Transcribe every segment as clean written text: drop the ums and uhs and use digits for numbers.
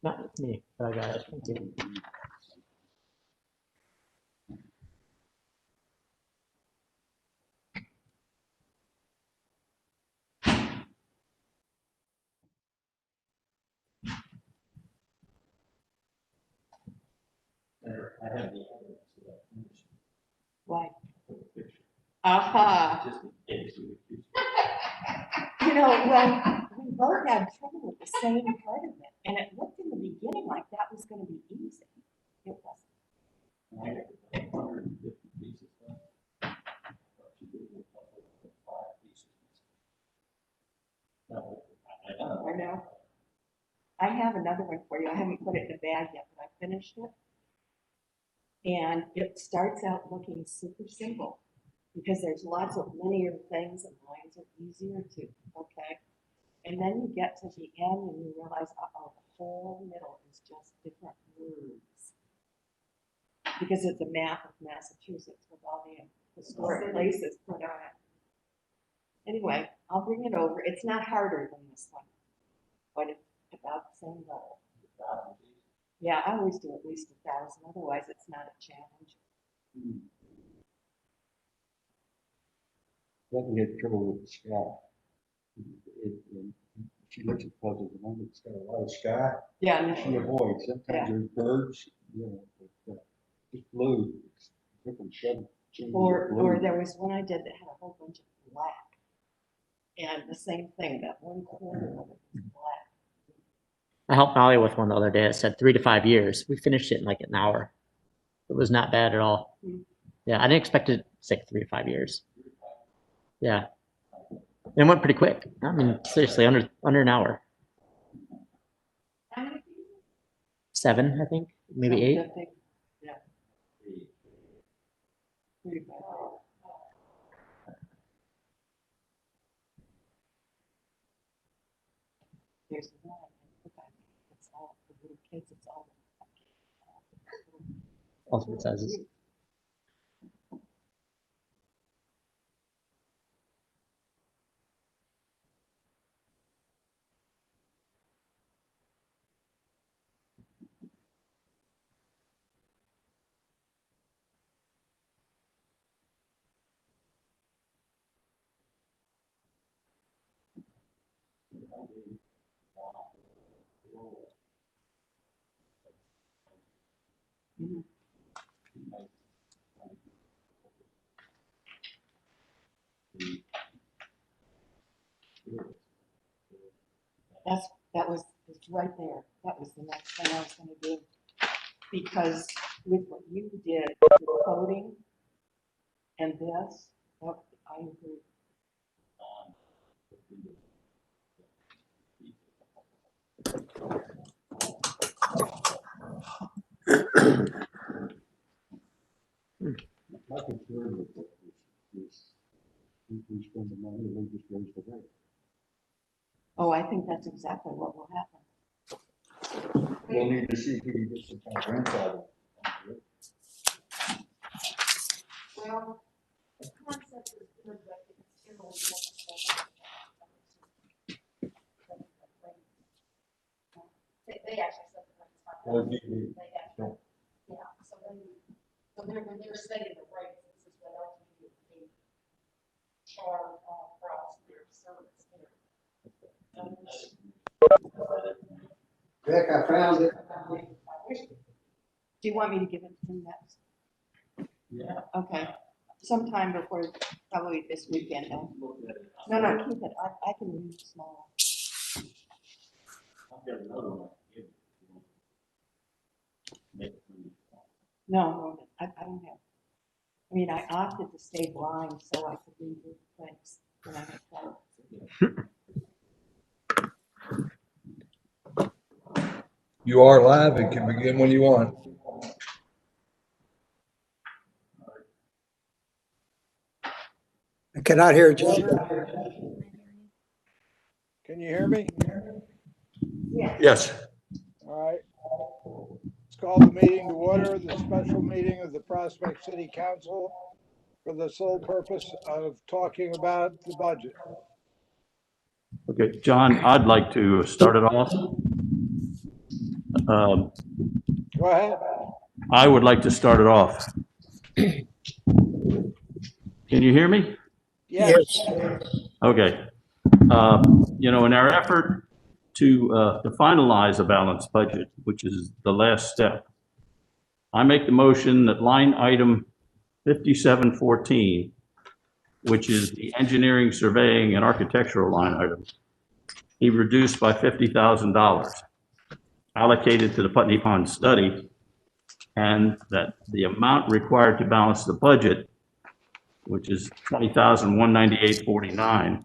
Not me, but I got it. Thank you. Why? Aha. You know, well, we both had trouble with the same part of it, and it looked in the beginning like that was gonna be easy. It wasn't. I know. I have another one for you. I haven't put it in the bag yet, but I finished it. And it starts out looking super simple because there's lots of linear things and lines are easier to, okay? And then you get to the end and you realize, uh-oh, the whole middle is just different words. Because it's a map of Massachusetts with all the historic places put on it. Anyway, I'll bring it over. It's not harder than this one, but it's about the same level. Yeah, I always do at least 1,000, otherwise it's not a challenge. Doesn't get trouble with the sky. She looks at puzzles and one that's got a lot of sky. Yeah, She avoids. Sometimes there's birds, you know, but just blue. It's different shade. or there was one I did that had a whole bunch of black. And the same thing, that one corner of it was black. I helped Molly with one the other day. It said 3 to 5 years. We finished it in like an hour. It was not bad at all. Yeah, I didn't expect it to take 3 to 5 years. Yeah. And it went pretty quick. I mean, seriously, under an hour. 7, I think, maybe 8. Yeah. There's one. It's all for little kids. It's all. Ultimate sizes. Mhm. That was right there. That was the next thing I was going to do. Because with what you did, the coding and this, I agree. My concern with it is if we spend the money, we just raise the rate. Oh, I think that's exactly what will happen. We'll need to see if we can get some kind of grandfather. Well, the concept is good, but it's still. They actually said the rate's not. Well, you- They actually, yeah, so when they're setting the rates, this is what ultimately they charge for us their service here. Beck, I found it. Do you want me to give it to him next? Yeah. Okay, sometime before, probably this weekend. Then. No, keep it. I can read it small. No, I don't have. I mean, I opted to stay blind so I could read the things when I had trouble. You are live and can begin when you want. I cannot hear you. Can you hear me? Yes. All right. Let's call the meeting to order, the special meeting of the Prospect City Council for the sole purpose of talking about the budget. Okay, John, I'd like to start it off. Go ahead. I would like to start it off. Can you hear me? Yes. Okay. You know, in our effort to finalize a balanced budget, which is the last step, I make the motion that line item 5714, which is the engineering, surveying, and architectural line item, be reduced by $50,000, allocated to the Putney Pond study, and that the amount required to balance the budget, which is $20,198.49,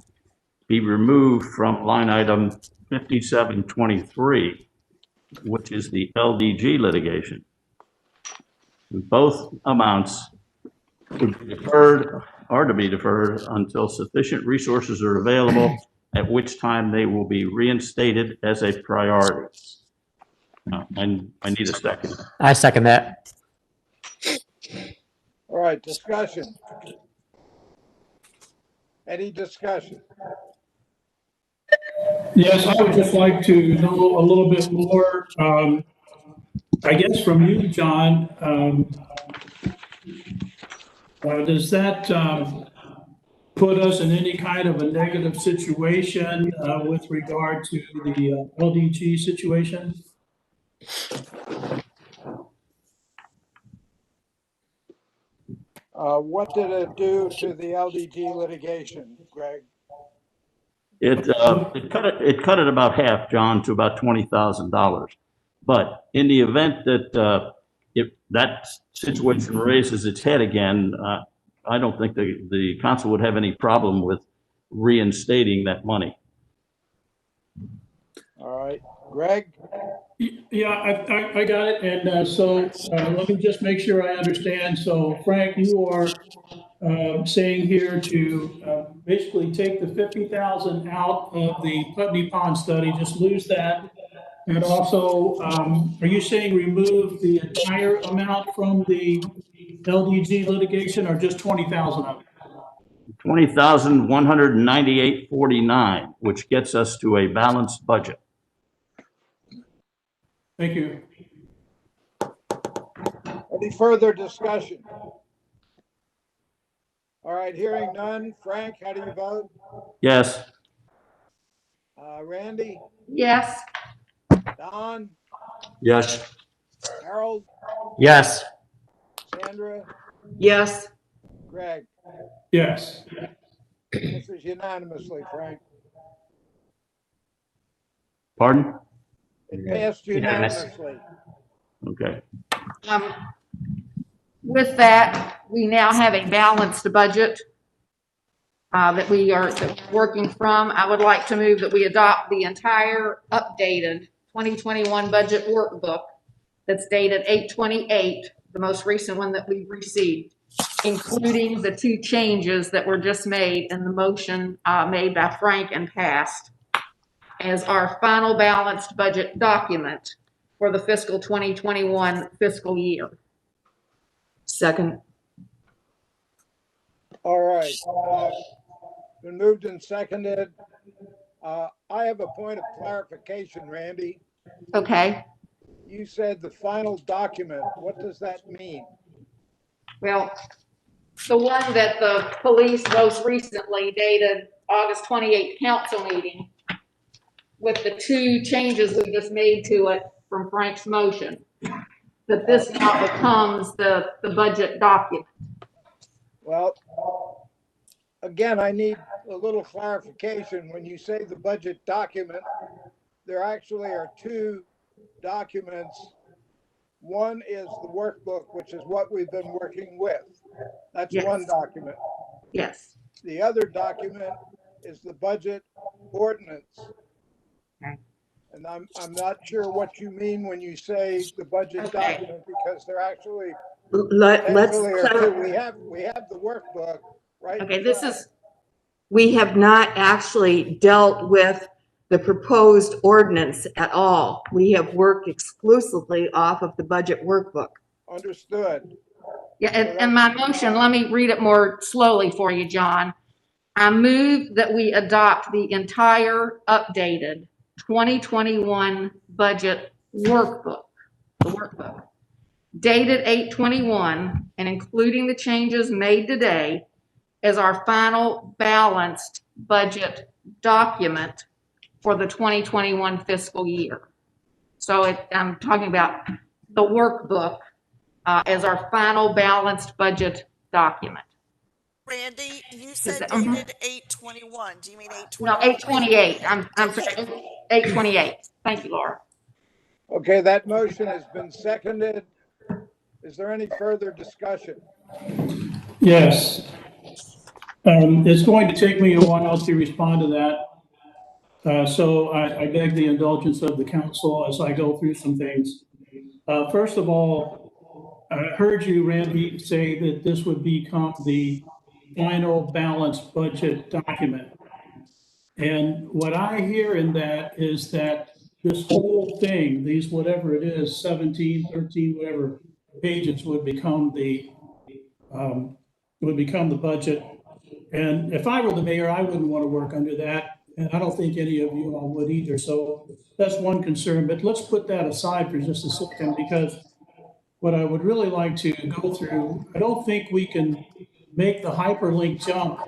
be removed from line item 5723, which is the LDG litigation. Both amounts would be deferred, are to be deferred until sufficient resources are available, at which time they will be reinstated as a priority. And I need a second. I second that. All right, discussion. Any discussion? Yes, I would just like to know a little bit more, I guess from you, John. Does that put us in any kind of a negative situation with regard to the LDG situation? What did it do to the LDG litigation, Greg? It cut it about half, John, to about $20,000. But in the event that if that situation raises its head again, I don't think the council would have any problem with reinstating that money. All right, Greg? Yeah, I got it. And so let me just make sure I understand. So Frank, you are saying here to basically take the 50,000 out of the Putney Pond study, just lose that. And also, are you saying remove the entire amount from the LDG litigation or just 20,000 of it? $20,198.49, which gets us to a balanced budget. Thank you. Any further discussion? All right, hearing none. Frank, how do you vote? Yes. Randy? Yes. Don? Yes. Harold? Yes. Sandra? Yes. Greg? Yes. This is unanimously, Frank. Pardon? It passed Unanimous. unanimously. Okay. With that, we now have a balanced budget that we're working from. I would like to move that we adopt the entire updated 2021 budget workbook that's dated 8/28, the most recent one that we've received, including the two changes that were just made in the motion made by Frank and passed, as our final balanced budget document for the fiscal 2021 fiscal year. Second. All right. Been moved and seconded. I have a point of clarification, Randy. Okay, You said the final document. What does that mean? well, the one that the police most recently dated August 28th council meeting with the two changes we just made to it from Frank's motion, that this now becomes the budget document. Well, again, I need a little clarification. When you say the budget document, there actually are two documents. One is the workbook, which is what we've been working with. That's Yes. one document. Yes. The other document is the budget ordinance. Okay. And I'm not sure what you mean when you say the budget Okay. document, because they're actually, Let's, actually are two. We have the workbook, right? Okay, this is, we have not actually dealt with the proposed ordinance at all. We have worked exclusively off of the budget workbook. Understood. yeah, and my motion, let me read it more slowly for you, John. I move that we adopt the entire updated 2021 budget workbook, the workbook, dated 8/21, and including the changes made today, as our final balanced budget document for the 2021 fiscal year. So I'm talking about the workbook as our final balanced budget document. Randy, you said Mhm. dated 8/21. Do you mean 8/21? No, 8/28. I'm sorry, 8/28. Thank you, Laura. Okay, that motion has been seconded. Is there any further discussion? Yes. It's going to take me a while to respond to that. So I beg the indulgence of the council as I go through some things. First of all, I heard you, Randy, say that this would become the final balanced budget document. And what I hear in that is that this whole thing, these whatever it is, 17, 13, whatever pages would become the budget. And if I were the mayor, I wouldn't want to work under that. And I don't think any of you all would either. So that's one concern. But let's put that aside for just a second, because what I would really like to go through, I don't think we can make the hyperlink jump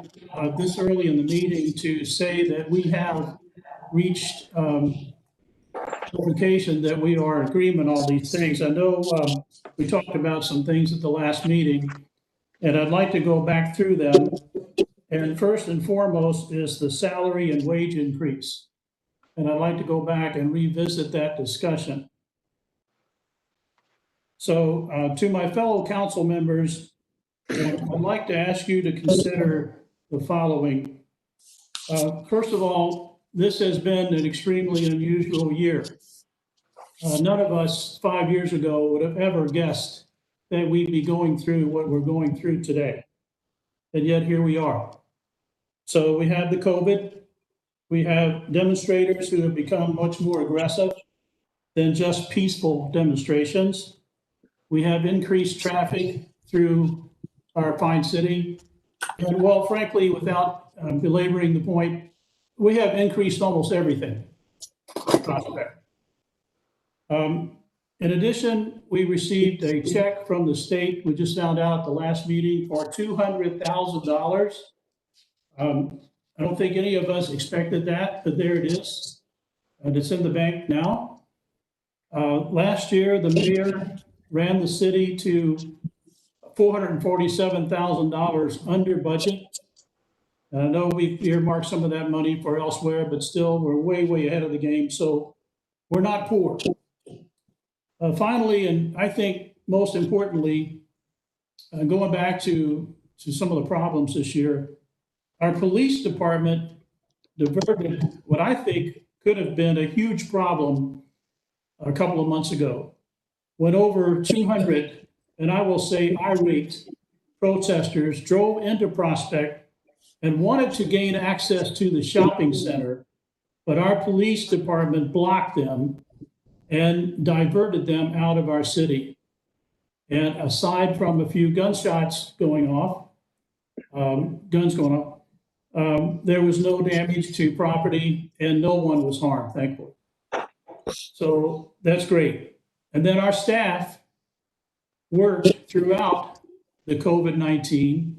this early in the meeting to say that we have reached notification that we are in agreement on all these things. I know we talked about some things at the last meeting, and I'd like to go back through them. And first and foremost is the salary and wage increase. And I'd like to go back and revisit that discussion. So to my fellow council members, I'd like to ask you to consider the following. First of all, this has been an extremely unusual year. None of us 5 years ago would have ever guessed that we'd be going through what we're going through today. And yet here we are. So we have the COVID. We have demonstrators who have become much more aggressive than just peaceful demonstrations. We have increased traffic through our fine city. And well, frankly, without belaboring the point, we have increased almost everything. In addition, we received a check from the state. We just found out at the last meeting for $200,000. I don't think any of us expected that, but there it is. And it's in the bank now. Last year, the mayor ran the city to $447,000 under budget. And I know we've earmarked some of that money for elsewhere, but still we're way, way ahead of the game. So we're not poor. Finally, and I think most importantly, going back to some of the problems this year, our police department diverted what I think could have been a huge problem a couple of months ago, when over 200, and I will say irate protesters drove into Prospect and wanted to gain access to the shopping center, but our police department blocked them and diverted them out of our city. And aside from a few gunshots going off, there was no damage to property and no one was harmed, thankfully. So that's great. And then our staff worked throughout the COVID-19,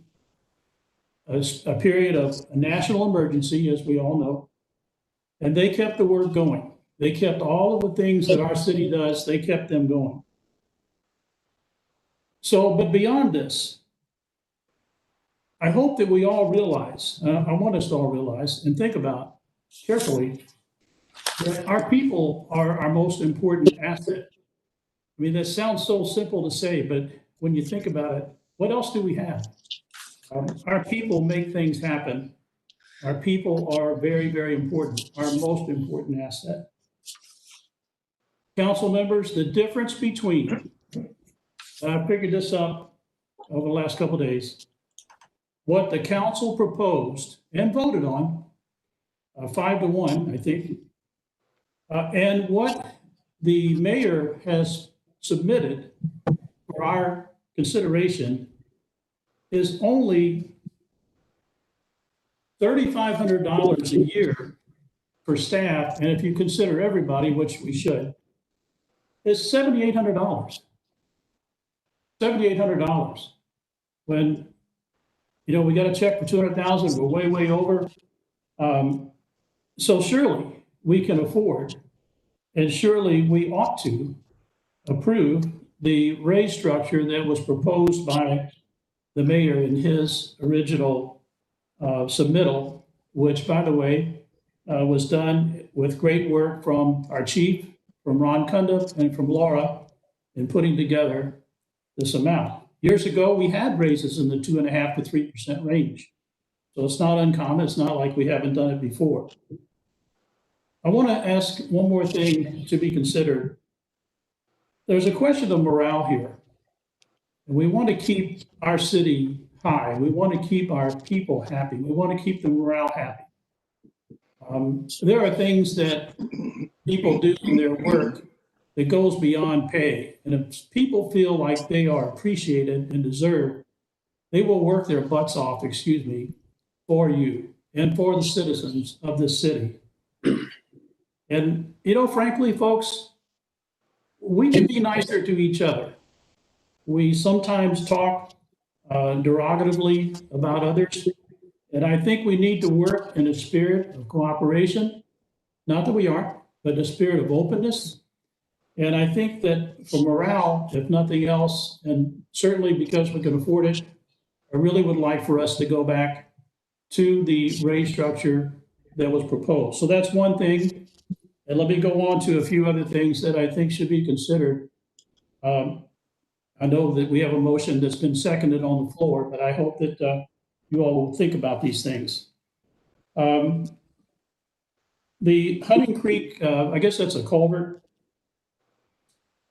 a period of a national emergency, as we all know, and they kept the work going. They kept all of the things that our city does, they kept them going. So, but beyond this, I hope that we all realize, I want us to all realize and think about carefully that our people are our most important asset. I mean, that sounds so simple to say, but when you think about it, what else do we have? Our people make things happen. Our people are very, very important, our most important asset. Council members, the difference between, I figured this up over the last couple of days, what the council proposed and voted on, 5-1, I think, and what the mayor has submitted for our consideration is only $3,500 a year for staff. And if you consider everybody, which we should, is $7,800. $7,800. When, we got a check for 200,000, we're way, way over. So surely we can afford, and surely we ought to approve the raise structure that was proposed by the mayor in his original submittal, which, by the way, was done with great work from our chief, from Ron Cundiff, and from Laura in putting together this amount. Years ago, we had raises in the 2.5% to 3% range. So it's not uncommon. It's not like we haven't done it before. I want to ask one more thing to be considered. There's a question of morale here. And we want to keep our city high. We want to keep our people happy. We want to keep the morale happy. There are things that people do in their work that goes beyond pay. And if people feel like they are appreciated and deserved, they will work their butts off, for you and for the citizens of this city. And, frankly, folks, we can be nicer to each other. We sometimes talk derogatively about others. And I think we need to work in a spirit of cooperation. Not that we aren't, but a spirit of openness. And I think that for morale, if nothing else, and certainly because we can afford it, I really would like for us to go back to the raise structure that was proposed. So that's one thing. And let me go on to a few other things that I think should be considered. I know that we have a motion that's been seconded on the floor, but I hope that you all will think about these things. The Hunting Creek, I guess that's a culvert.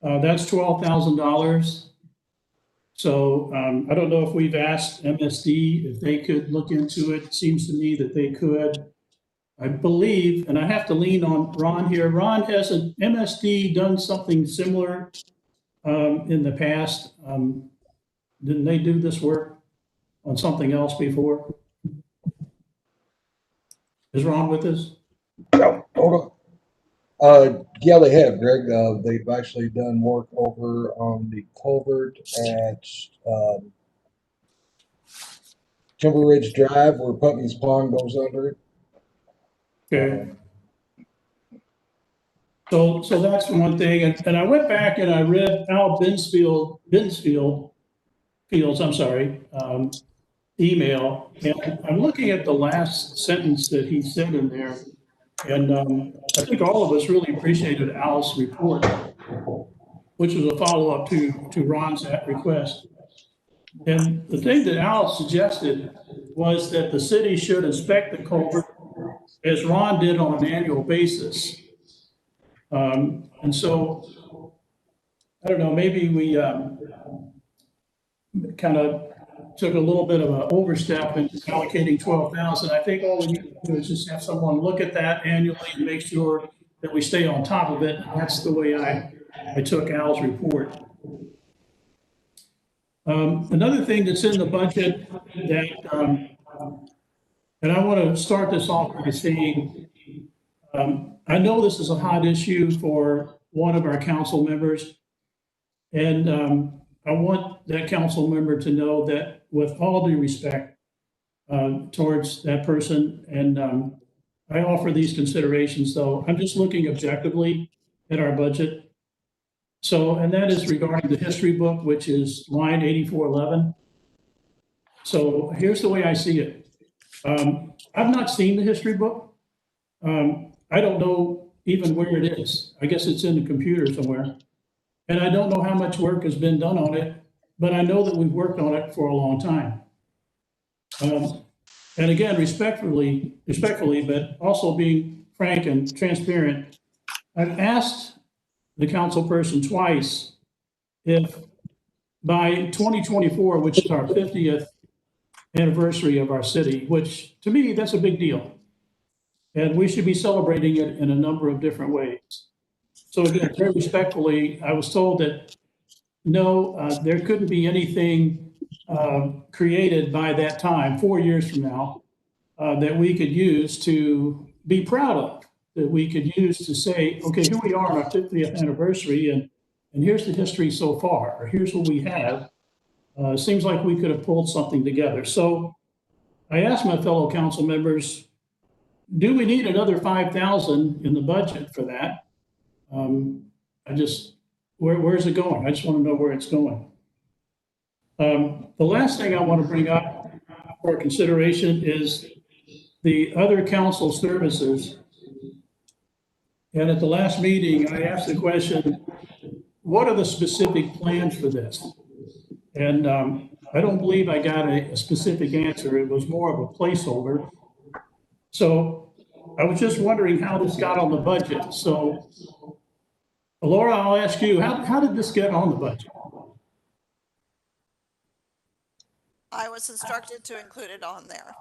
That's $12,000. So I don't know if we've asked MSD if they could look into it. It seems to me that they could. I believe, and I have to lean on Ron here. Ron, has an MSD done something similar in the past? Didn't they do this work on something else before? Is Ron with us? No, hold on. Yeah, they have, Greg. They've actually done work over on the culvert at Timber Ridge Drive where Putney's Pond goes under it. Okay. So that's one thing. And I went back and I read Al Binsfield's email. And I'm looking at the last sentence that he said in there. And I think all of us really appreciated Al's report, which was a follow-up to Ron's request. And the thing that Al suggested was that the city should inspect the culvert as Ron did on an annual basis. And so, I don't know, maybe we kind of took a little bit of an overstep in allocating 12,000. I think all we need to do is just have someone look at that annually and make sure that we stay on top of it. And that's the way I took Al's report. Another thing that's in the budget that, and I want to start this off by saying, I know this is a hot issue for one of our council members. And I want that council member to know that with all due respect towards that person, and I offer these considerations, though, I'm just looking objectively at our budget. So, and that is regarding the history book, which is line 8411. So here's the way I see it. I've not seen the history book. I don't know even where it is. I guess it's in the computer somewhere. And I don't know how much work has been done on it, but I know that we've worked on it for a long time. And again, respectfully, but also being frank and transparent, I've asked the council person twice if by 2024, which is our 50th anniversary of our city, which to me, that's a big deal. And we should be celebrating it in a number of different ways. So again, very respectfully, I was told that no, there couldn't be anything created by that time, 4 years from now, that we could use to be proud of, that we could use to say, okay, here we are on our 50th anniversary, and and here's the history so far, or here's what we have. Seems like we could have pulled something together. So I asked my fellow council members, do we need another 5,000 in the budget for that? Where's it going? I just want to know where it's going. The last thing I want to bring up for consideration is the other council services. And at the last meeting, I asked the question, what are the specific plans for this? And I don't believe I got a specific answer. It was more of a placeholder. So I was just wondering how this got on the budget. So Laura, I'll ask you, how did this get on the budget? I was instructed to include it on there.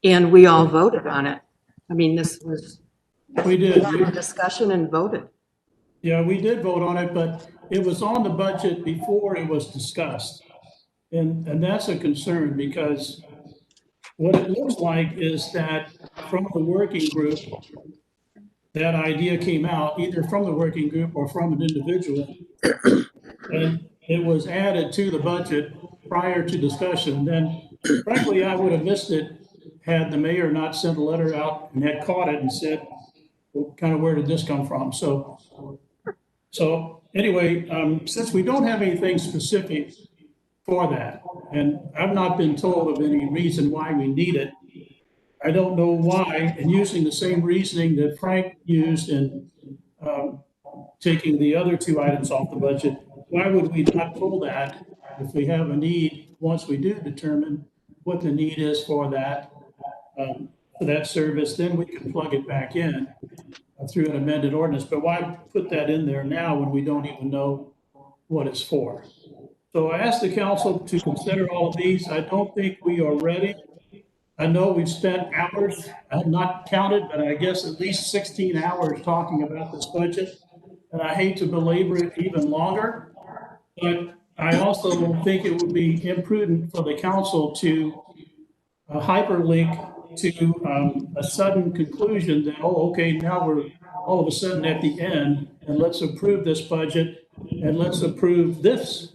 And we all voted on it. I mean, this was We did. a discussion and voted. Yeah, we did vote on it, but it was on the budget before it was discussed. And that's a concern because what it looks like is that from the working group, that idea came out either from the working group or from an individual. And it was added to the budget prior to discussion. Then frankly, I would have missed it had the mayor not sent a letter out and had caught it and said, well, kind of where did this come from? So anyway, since we don't have anything specific for that, and I've not been told of any reason why we need it, I don't know why, and using the same reasoning that Frank used in taking the other two items off the budget, why would we not pull that if we have a need, once we do determine what the need is for that service, then we can plug it back in through an amended ordinance. But why put that in there now when we don't even know what it's for? So I asked the council to consider all of these. I don't think we are ready. I know we've spent hours, I have not counted, but I guess at least 16 hours talking about this budget. And I hate to belabor it even longer, but I also think it would be imprudent for the council to hyperlink to a sudden conclusion that, oh, okay, now we're all of a sudden at the end, and let's approve this budget, and let's approve this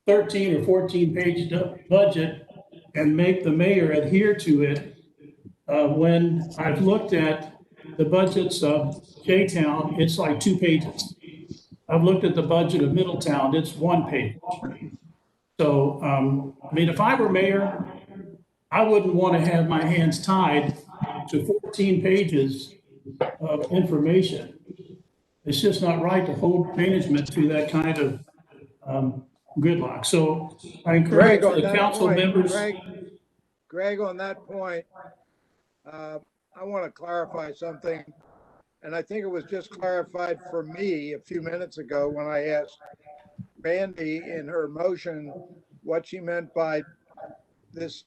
13 or 14 page budget and make the mayor adhere to it. When I've looked at the budgets of J-Town, it's like 2 pages. I've looked at the budget of Middletown, it's 1 page. So, I mean, if I were mayor, I wouldn't want to have my hands tied to 14 pages of information. It's just not right to hold management to that kind of gridlock. So I encourage Greg, on the that council point, members. Greg, on that point, I want to clarify something. And I think it was just clarified for me a few minutes ago when I asked Randy in her motion what she meant by this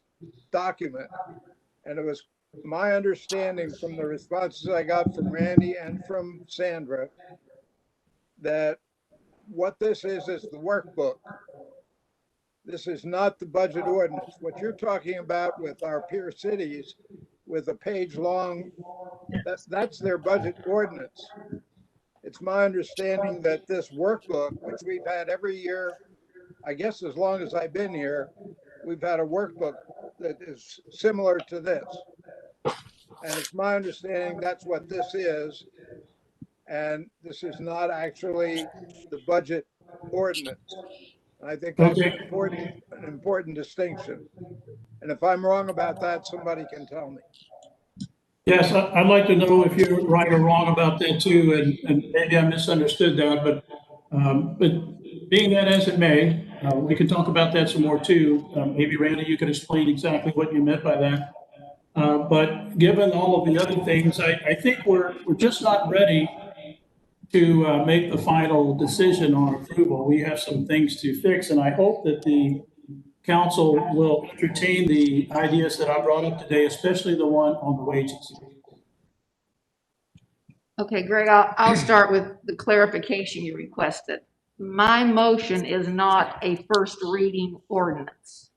document. And it was my understanding from the responses I got from Randy and from Sandra that what this is the workbook. This is not the budget ordinance. What you're talking about with our peer cities with a page long, that's their budget ordinance. It's my understanding that this workbook, which we've had every year, I guess as long as I've been here, we've had a workbook that is similar to this. And it's my understanding that's what this is. And this is not actually the budget ordinance. And I think that's an important distinction. And if I'm wrong about that, somebody can tell me. Yes, I'd like to know if you're right or wrong about that too, and maybe I misunderstood that, but being that as it may, we can talk about that some more too. Maybe Randy, you could explain exactly what you meant by that. But given all of the other things, I think we're just not ready to make the final decision on approval. We have some things to fix, and I hope that the council will entertain the ideas that I brought up today, especially the one on the wages. Okay, Greg, I'll start with the clarification you requested. My motion is not a first reading ordinance.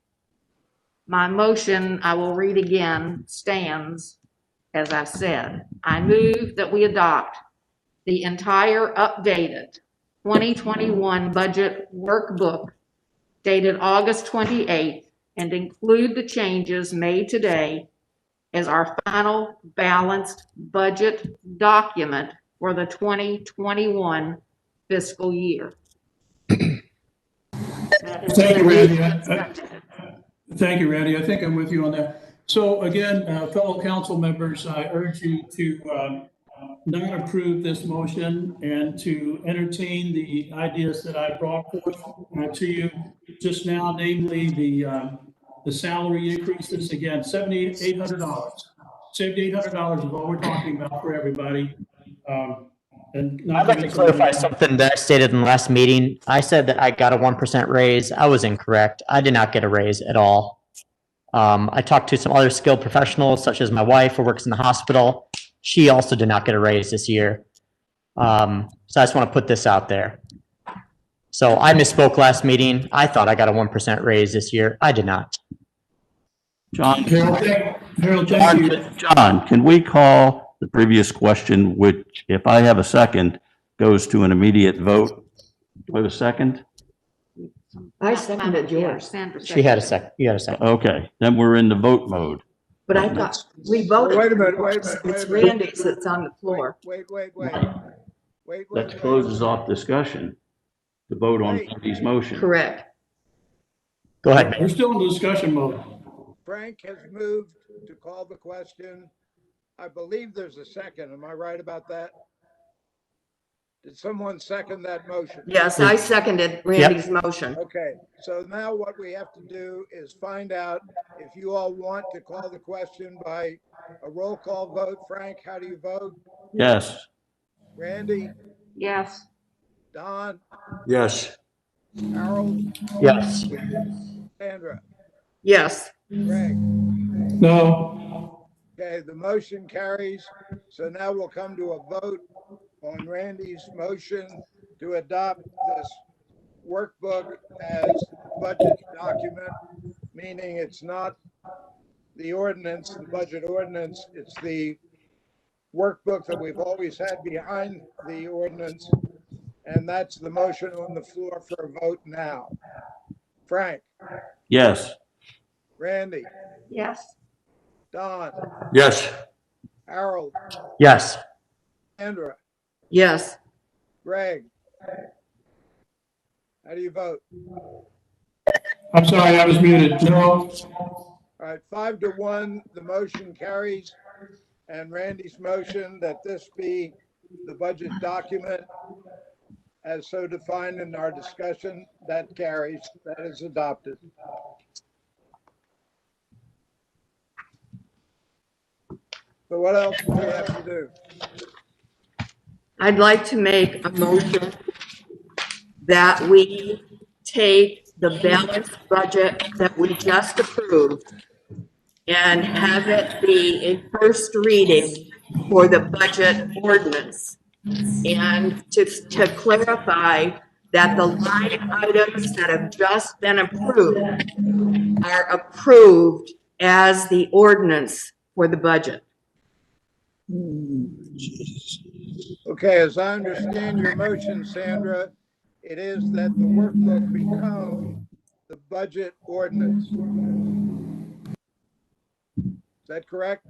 My motion, I will read again, stands as I said. I move that we adopt the entire updated 2021 budget workbook dated August 28th and include the changes made today as our final balanced budget document for the 2021 fiscal year. Thank you, Randy. Thank you, Randy. I think I'm with you on that. So again, fellow council members, I urge you to not approve this motion and to entertain the ideas that I brought forth to you just now, namely the salary increases. Again, $7,800. $7,800 is all we're talking about for everybody. And not I'd like to make clarify something that I stated in the last meeting. I said that I got a 1% raise. I was incorrect. I did not get a raise at all. I talked to some other skilled professionals, such as my wife who works in the hospital. She also did not get a raise this year. So I just want to put this out there. So I misspoke last meeting. I thought I got a 1% raise this year. I did not. John, Harold, thank you. John, can we call the previous question, which if I have a second, goes to an immediate vote? Do I have a second? I seconded yours, Sandra She had a second. You had a second. Okay, then we're in the vote mode. but I thought we voted. Wait a minute, wait a minute, It's wait a minute. Randy's that's on the floor. Wait. That closes off discussion to vote on Randy's motion. Correct. Go ahead. We're still in discussion mode. Frank has moved to call the question. I believe there's a second. Am I right about that? Did someone second that motion? Yes, I seconded Randy's motion. Okay, so now what we have to do is find out if you all want to call the question by a roll call vote. Frank, how do you vote? Yes. Randy, Yes. Don, Yes. Harold, Yes. Sandra, Yes. Greg. No. Okay, the motion carries. So now we'll come to a vote on Randy's motion to adopt this workbook as budget document, meaning it's not the ordinance, the budget ordinance, it's the workbook that we've always had behind the ordinance. And that's the motion on the floor for a vote now. Frank, Yes. Randy, Yes. Don, Yes. Harold, Yes. Sandra, Yes. Greg. How do you vote? I'm sorry, I was muted. No. All right, 5-1, the motion carries. And Randy's motion that this be the budget document as so defined in our discussion, that carries, that is adopted. So what else do we have to do? I'd like to make a motion that we take the balanced budget that we just approved and have it be a first reading for the budget ordinance. And to clarify that the line items that have just been approved are approved as the ordinance for the budget. Okay, as I understand your motion, Sandra, it is that the workbook become the budget ordinance. Is that correct?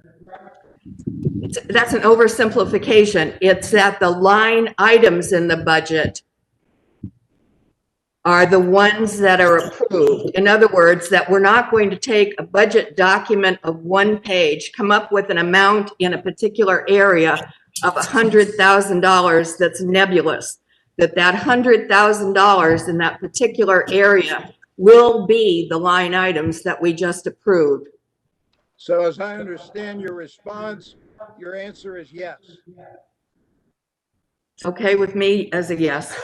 That's an oversimplification. It's that the line items in the budget are the ones that are approved. In other words, that we're not going to take a budget document of one page, come up with an amount in a particular area of $100,000 that's nebulous, that $100,000 in that particular area will be the line items that we just approved. So as I understand your response, your answer is yes. Okay with me as a yes.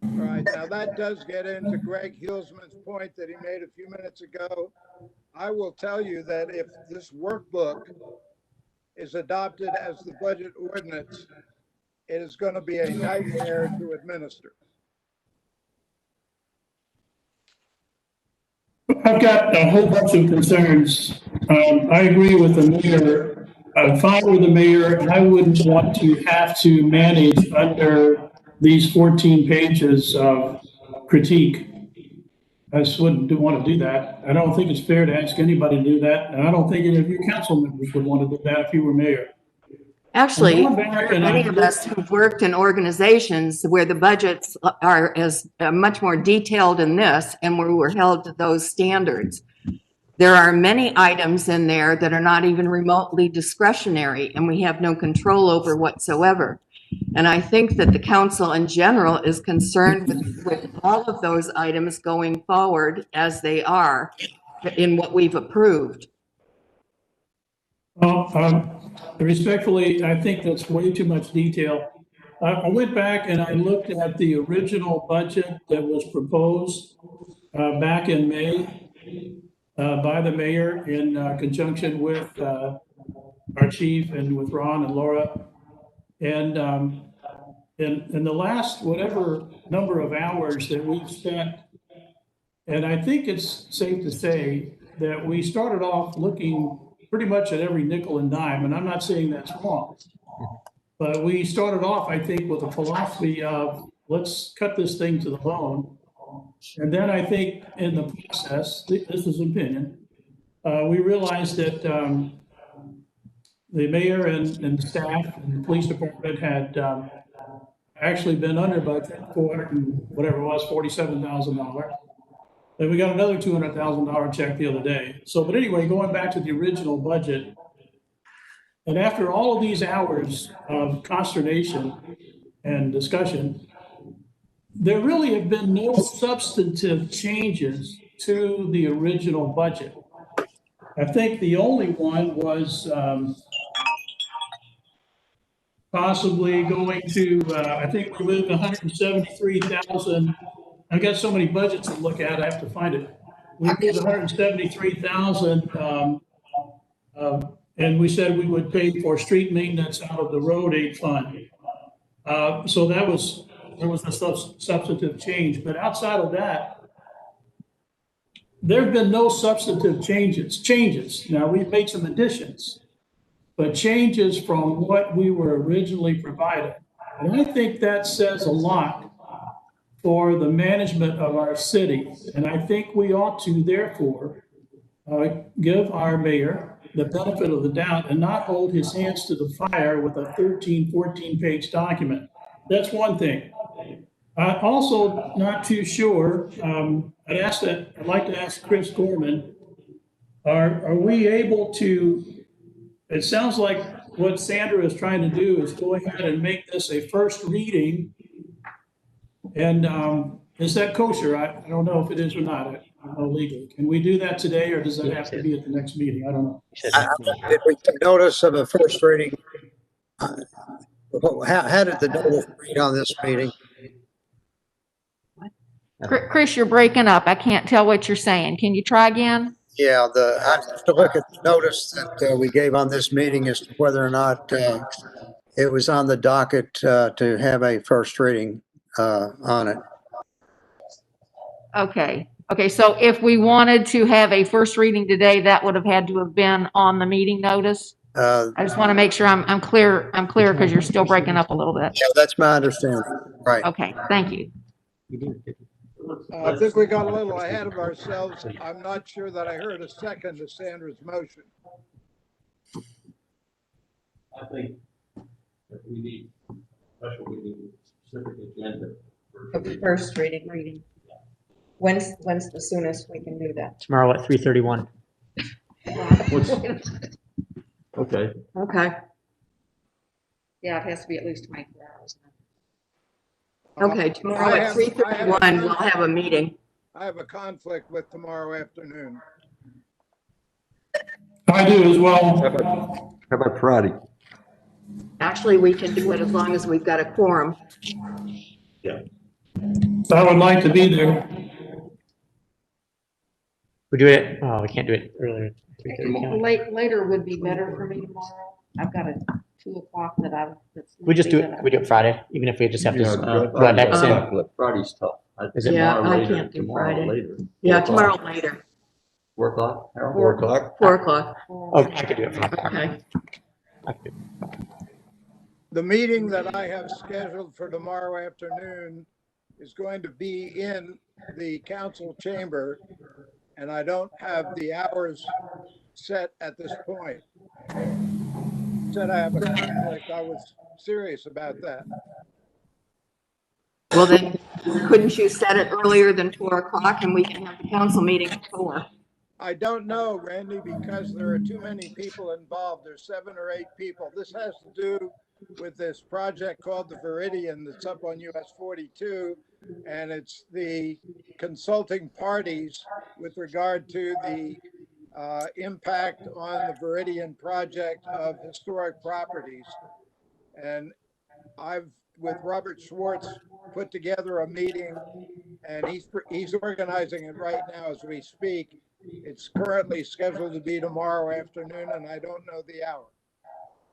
All right, now that does get into Greg Hulsman's point that he made a few minutes ago. I will tell you that if this workbook is adopted as the budget ordinance, it is going to be a nightmare to administer. I've got a whole bunch of concerns. I agree with the mayor. I'm fine with the mayor, and I wouldn't want to have to manage under these 14 pages of critique. I just wouldn't want to do that. I don't think it's fair to ask anybody to do that, and I don't think any of your council members would want to do that if you were mayor. Actually, Going back and many of us who've worked in organizations where the budgets are much more detailed in this, and where we're held to those standards. There are many items in there that are not even remotely discretionary, and we have no control over whatsoever. And I think that the council in general is concerned with all of those items going forward as they are in what we've approved. Well, respectfully, I think that's way too much detail. I went back and I looked at the original budget that was proposed back in May by the mayor in conjunction with our chief and with Ron and Laura. And in the last whatever number of hours that we've spent, and I think it's safe to say that we started off looking pretty much at every nickel and dime, and I'm not saying that's wrong. But we started off, I think, with a philosophy of let's cut this thing to the bone. And then I think in the process, this is an opinion, we realized that the mayor and the staff and the police department had actually been under budget, 400 and whatever it was, $47,000. Then we got another $200,000 check the other day. So, but anyway, going back to the original budget, and after all of these hours of consternation and discussion, there really have been no substantive changes to the original budget. I think the only one was possibly going to, I think we moved 173,000. I've got so many budgets to look at, I have to find it. We moved 173,000, and we said we would pay for street maintenance out of the road aid fund. So there was a substantive change, but outside of that, there have been no substantive changes. Now, we've made some additions, but changes from what we were originally provided. And I think that says a lot for the management of our city. And I think we ought to therefore give our mayor the benefit of the doubt and not hold his hands to the fire with a 13, 14-page document. That's one thing. Also, not too sure, I'd like to ask Chris Gorman, are we able to, it sounds like what Sandra is trying to do is go ahead and make this a first reading. And is that kosher? I don't know if it is or not. I don't know legally. Can we do that today, or does that have to be at the next meeting? I don't know. Did we take notice of a first reading? How did the notice read on this meeting? Chris, you're breaking up. I can't tell what you're saying. Can you try again? Yeah, I have to look at the notice that we gave on this meeting as to whether or not it was on the docket to have a first reading on it. Okay. So if we wanted to have a first reading today, that would have had to have been on the meeting notice. I just want to make sure I'm clear. I'm clear because you're still breaking up a little bit. Yeah, that's my understanding. Right. Okay. Thank you. I think we got a little ahead of ourselves. I'm not sure that I heard a second to Sandra's motion. I think that we need special meeting, specific agenda. Of the first reading. When's the soonest we can do that? Tomorrow at 3:31. Okay. Okay. Yeah, it has to be at least 24 hours. Okay, tomorrow at 3:31, we'll have a meeting. I have a conflict with tomorrow afternoon. I do as well. How about Friday? Actually, we can do it as long as we've got a quorum. Yeah. I would like to be there. We do it, oh, we can't do it earlier. 3:30. Later would be better for me tomorrow. I've got a 2 o'clock that's. We just do it, we do it Friday, even if we just have to Yeah, run back in. Friday's tough. Is it Yeah, Tomorrow I later, can't do tomorrow Friday. later. Yeah, tomorrow later, 4 o'clock, Harold? 4 o'clock? 4 o'clock. Oh, I could do it. Okay. I could do it. The meeting that I have scheduled for tomorrow afternoon is going to be in the council chamber, and I don't have the hours set at this point. Said I have a conflict, I was serious about that. Well, then, couldn't you set it earlier than 4 o'clock and we can have the council meeting at 4? I don't know, Randy, because there are too many people involved. There's 7 or 8 people. This has to do with this project called the Viridian that's up on US 42. And it's the consulting parties with regard to the impact on the Viridian project of historic properties. And I've, with Robert Schwartz, put together a meeting, and he's organizing it right now as we speak. It's currently scheduled to be tomorrow afternoon, and I don't know the hour.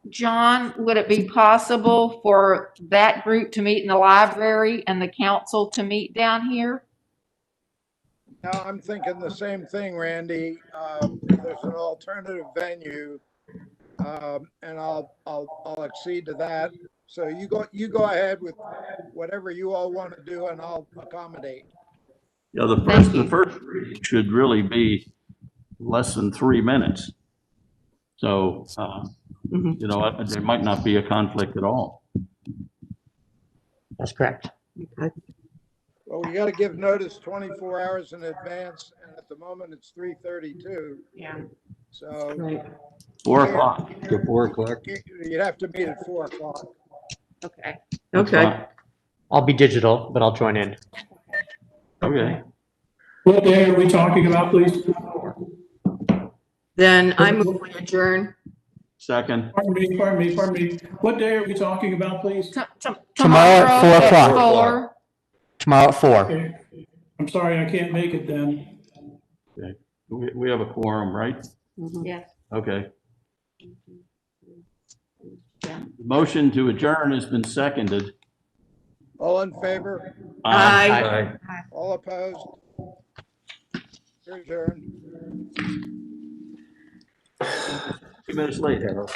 John, would it be possible for that group to meet in the library and the council to meet down here? Now, I'm thinking the same thing, Randy. There's an alternative venue, and I'll accede to that. So you go ahead with whatever you all want to do, and I'll accommodate. Yeah, the first reading should really be less than 3 minutes. So, you know, there might not be a conflict at all. That's correct. Well, we got to give notice 24 hours in advance, and at the moment it's 3:32. Yeah. So 4 o'clock. To 4 o'clock. you'd have to meet at 4 o'clock. Okay. That's Okay. fine. I'll be digital, but I'll join in. Okay. What day are we talking about, please? Then I move we adjourn. Second. Pardon me. What day are we talking about, please? Tomorrow at 4 at o'clock. 4. Tomorrow at 4. Okay. I'm sorry, I can't make it then. Okay. We have a quorum, right? Yes. Okay. Motion to adjourn has been seconded. All in favor? Aye. All opposed? You're adjourned. 2 minutes late, Harold.